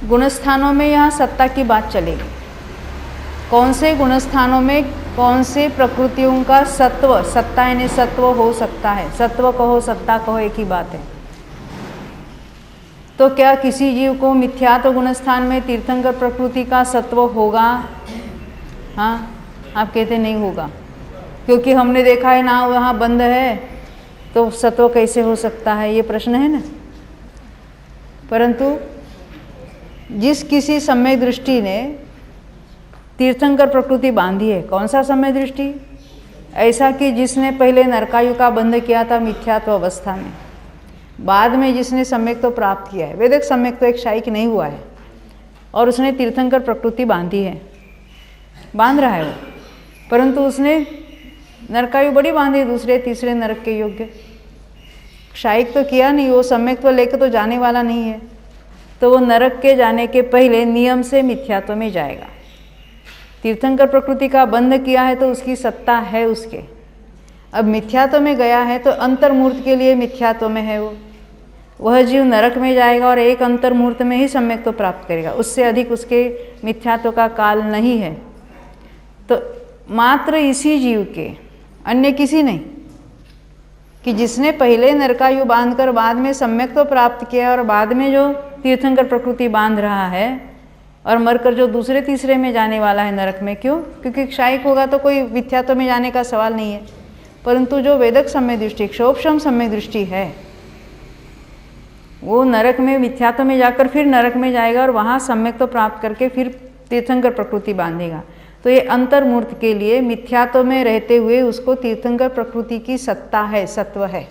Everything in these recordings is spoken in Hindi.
गुणस्थानों में यहाँ सत्ता की बात चलेगी। कौन से गुणस्थानों में कौन से प्रकृतियों का सत्व, सत्ता यानी सत्व हो सकता है। सत्व कहो सत्ता कहो एक ही बात है। तो क्या किसी जीव को मिथ्यात्व गुणस्थान में तीर्थंकर प्रकृति का सत्व होगा? हाँ, आप कहते नहीं होगा, क्योंकि हमने देखा है ना वहाँ बंद है, तो सत्व कैसे हो सकता है, ये प्रश्न है ना। परंतु जिस किसी सम्यक दृष्टि ने तीर्थंकर प्रकृति बांधी है, कौन सा सम्यक दृष्टि? ऐसा कि जिसने पहले नरकायु का बंध किया था मिथ्यात्व अवस्था में, बाद में जिसने सम्यक तो प्राप्त किया है। वेदिक सम्यक तो एक शायिक नहीं हुआ है और उसने तीर्थंकर प्रकृति बांधी है, बांध रहा है वो, परंतु उसने नरकायु बड़ी बांधी, दूसरे तीसरे नरक के योग्य। शायिक तो किया नहीं, वो सम्यक तो लेकर तो जाने वाला नहीं है, तो वो नरक के जाने के पहले नियम से मिथ्यात्व में जाएगा। तीर्थंकर प्रकृति का बंध किया है तो उसकी सत्ता है उसके। अब मिथ्यात्व में गया है तो अंतर्मूर्त के लिए मिथ्यात्व में है वो। वह जीव नरक में जाएगा और एक अंतर्मूर्त में ही सम्यक तो प्राप्त करेगा, उससे अधिक उसके मिथ्यात्व का काल नहीं है। तो मात्र इसी जीव के, अन्य किसी नहीं, कि जिसने पहले नरकायु बांधकर बाद में सम्यक तो प्राप्त किया और बाद में जो तीर्थंकर प्रकृति बांध रहा है और मरकर जो दूसरे तीसरे में जाने वाला है नरक में। क्यों? क्योंकि शायिक होगा तो कोई मिथ्यात्व में जाने का सवाल नहीं है। परंतु जो वेदक सम्यक दृष्टि, क्षोभशम सम्यक दृष्टि है, वो नरक में मिथ्यात्व में जाकर फिर नरक में जाएगा और वहाँ सम्यक तो प्राप्त करके फिर तीर्थंकर प्रकृति बांधेगा। तो ये अंतर्मूर्त के लिए मिथ्यात्व में रहते हुए उसको तीर्थंकर प्रकृति की सत्ता है, सत्व है।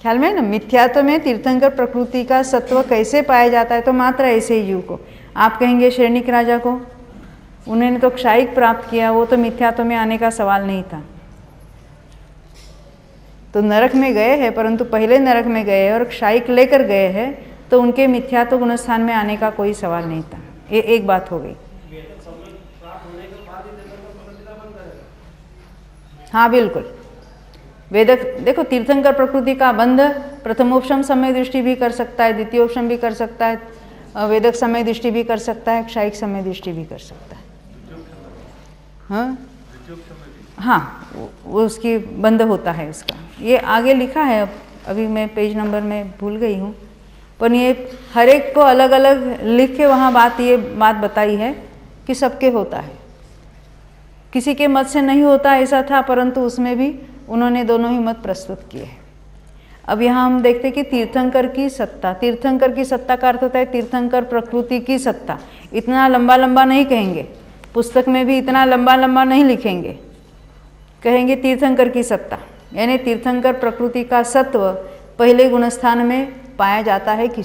ख्याल में ना, मिथ्यात्व में तीर्थंकर प्रकृति का सत्व कैसे पाया जाता है? तो मात्र ऐसे जीव को। आप कहेंगे श्रेणिक राजा को, उन्होंने तो क्षायिक प्राप्त किया, वो तो मिथ्यात्व में आने का सवाल नहीं था। तो नरक में गए हैं, परंतु पहले नरक में गए और क्षायिक लेकर गए हैं, तो उनके मिथ्यात्व गुणस्थान में आने का कोई सवाल नहीं था। ये एक बात हो गई। हाँ बिल्कुल, वेदक देखो, तीर्थंकर प्रकृति का बंध प्रथमोपशम समय दृष्टि भी कर सकता है, द्वितीयोपशम भी कर सकता है, वेदक समय दृष्टि भी कर सकता है, क्षायिक समय दृष्टि भी कर सकता है। हाँ हाँ, वो उसकी बंद होता है उसका। ये आगे लिखा है, अभी मैं पेज नंबर में भूल गई हूँ, पर ये हर एक को अलग अलग लिख के वहाँ ये बात बताई है कि सबके होता है। किसी के मत से नहीं होता ऐसा था, परंतु उसमें भी उन्होंने दोनों ही मत प्रस्तुत किए हैं। अब यहाँ हम देखते कि तीर्थंकर की सत्ता, तीर्थंकर की सत्ता का अर्थ होता है तीर्थंकर प्रकृति की सत्ता। इतना लंबा लंबा नहीं कहेंगे, पुस्तक में भी इतना लंबा लंबा नहीं लिखेंगे, कहेंगे तीर्थंकर की सत्ता, यानी तीर्थंकर प्रकृति का सत्व पहले गुणस्थान में पाया जाता है।